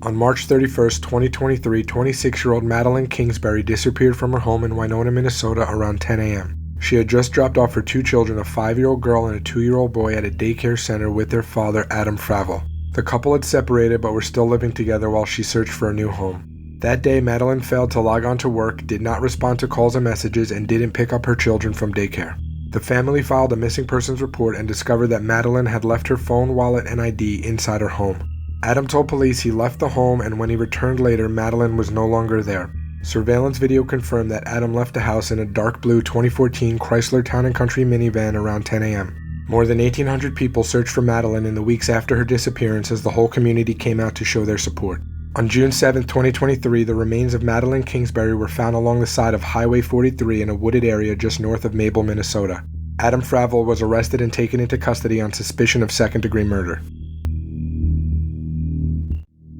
On March 31, 2023, 26-year-old Madeline Kingsbury disappeared from her home in Winona, Minnesota around 10 a.m. She had just dropped off her two children, a 5-year-old girl and a 2-year-old boy, at a daycare center with their father, Adam Fravel. The couple had separated but were still living together while she searched for a new home. That day, Madeline failed to log on to work, did not respond to calls and messages, and didn't pick up her children from daycare. The family filed a missing persons report and discovered that Madeline had left her phone, wallet, and ID inside her home. Adam told police he left the home, and when he returned later, Madeline was no longer there. Surveillance video confirmed that Adam left the house in a dark blue 2014 Chrysler Town & Country minivan around 10 a.m. More than 1,800 people searched for Madeline in the weeks after her disappearance as the whole community came out to show their support. On June 7, 2023, the remains of Madeline Kingsbury were found along the side of Highway 43 in a wooded area just north of Mabel, Minnesota. Adam Fravel was arrested and taken into custody on suspicion of second-degree murder.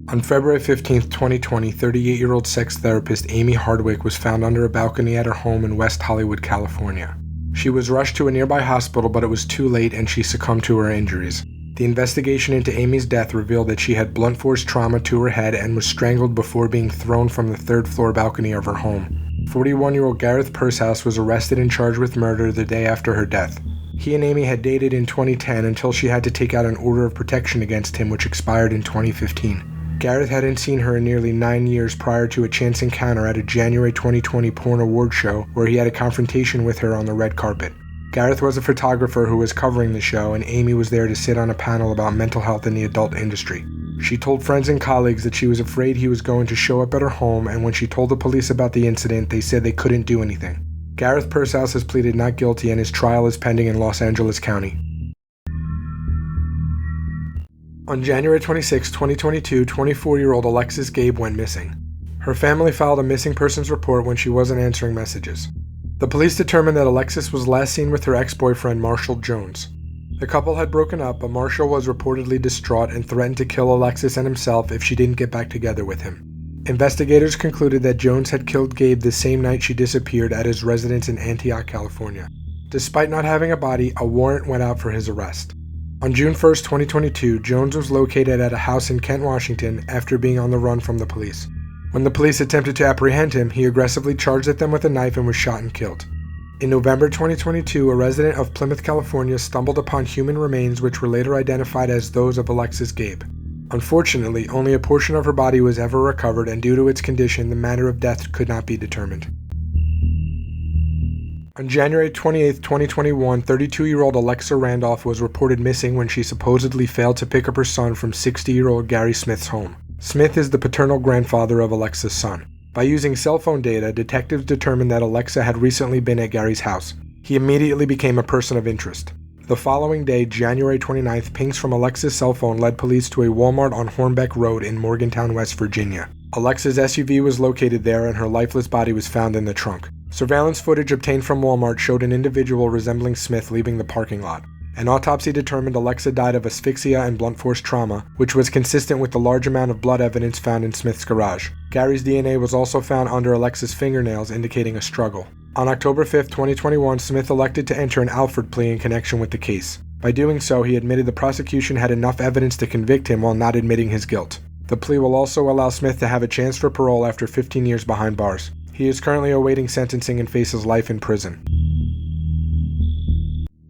On February 15, 2020, 38-year-old sex therapist Amie Harwick was found under a balcony at her home in West Hollywood, California. She was rushed to a nearby hospital, but it was too late and she succumbed to her injuries. The investigation into Amie's death revealed that she had blunt force trauma to her head and was strangled before being thrown from the third-floor balcony of her home. 41-year-old Gareth Pershouse was arrested and charged with murder the day after her death. He and Amie had dated in 2010 until she had to take out an order of protection against him, which expired in 2015. Gareth hadn't seen her in nearly 9 years prior to a chance encounter at a January 2020 porn award show where he had a confrontation with her on the red carpet. Gareth was a photographer who was covering the show, and Amie was there to sit on a panel about mental health in the adult industry. She told friends and colleagues that she was afraid he was going to show up at her home, and when she told the police about the incident, they said they couldn't do anything. Gareth Pershouse has pleaded not guilty, and his trial is pending in Los Angeles County. On January 26, 2022, 24-year-old Alexis Gabe went missing. Her family filed a missing persons report when she wasn't answering messages. The police determined that Alexis was last seen with her ex-boyfriend Marshall Jones. The couple had broken up, but Marshall was reportedly distraught and threatened to kill Alexis and himself if she didn't get back together with him. Investigators concluded that Jones had killed Gabe the same night she disappeared at his residence in Antioch, California. Despite not having a body, a warrant went out for his arrest. On June 1, 2022, Jones was located at a house in Kent, Washington, after being on the run from the police. When the police attempted to apprehend him, he aggressively charged at them with a knife and was shot and killed. In November 2022, a resident of Plymouth, California, stumbled upon human remains which were later identified as those of Alexis Gabe. Unfortunately, only a portion of her body was ever recovered, and due to its condition, the manner of death could not be determined. On January 28, 2021, 32-year-old Alexa Randolph was reported missing when she supposedly failed to pick up her son from 60-year-old Gary Smith's home. Smith is the paternal grandfather of Alexa's son. By using cell phone data, detectives determined that Alexa had recently been at Gary's house. He immediately became a person of interest. The following day, January 29th, pings from Alexa's cell phone led police to a Walmart on Hornbeck Road in Morgantown, West Virginia. Alexa's SUV was located there and her lifeless body was found in the trunk. Surveillance footage obtained from Walmart showed an individual resembling Smith leaving the parking lot. An autopsy determined Alexa died of asphyxia and blunt force trauma, which was consistent with the large amount of blood evidence found in Smith's garage. Gary's DNA was also found under Alexa's fingernails, indicating a struggle. On October 5, 2021, Smith elected to enter an Alford plea in connection with the case. By doing so, he admitted the prosecution had enough evidence to convict him while not admitting his guilt. The plea will also allow Smith to have a chance for parole after 15 years behind bars. He is currently awaiting sentencing and faces life in prison.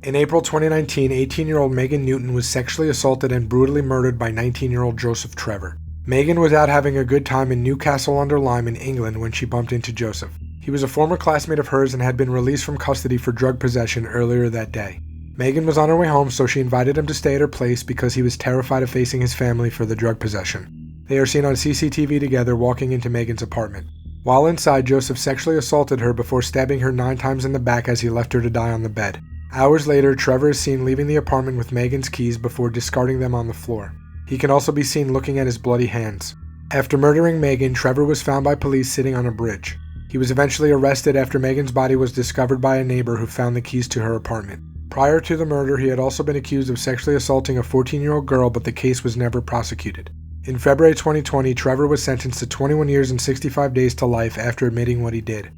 In April 2019, 18-year-old Megan Newton was sexually assaulted and brutally murdered by 19-year-old Joseph Trevor. Megan was out having a good time in Newcastle-under-Lyme in England when she bumped into Joseph. He was a former classmate of hers and had been released from custody for drug possession earlier that day. Megan was on her way home, so she invited him to stay at her place because he was terrified of facing his family for the drug possession. They are seen on CCTV together walking into Megan's apartment. While inside, Joseph sexually assaulted her before stabbing her 9 times in the back as he left her to die on the bed. Hours later, Trevor is seen leaving the apartment with Megan's keys before discarding them on the floor. He can also be seen looking at his bloody hands. After murdering Megan, Trevor was found by police sitting on a bridge. He was eventually arrested after Megan's body was discovered by a neighbor who found the keys to her apartment. Prior to the murder, he had also been accused of sexually assaulting a 14-year-old girl, but the case was never prosecuted. In February 2020, Trevor was sentenced to 21 years and 65 days to life after admitting what he did.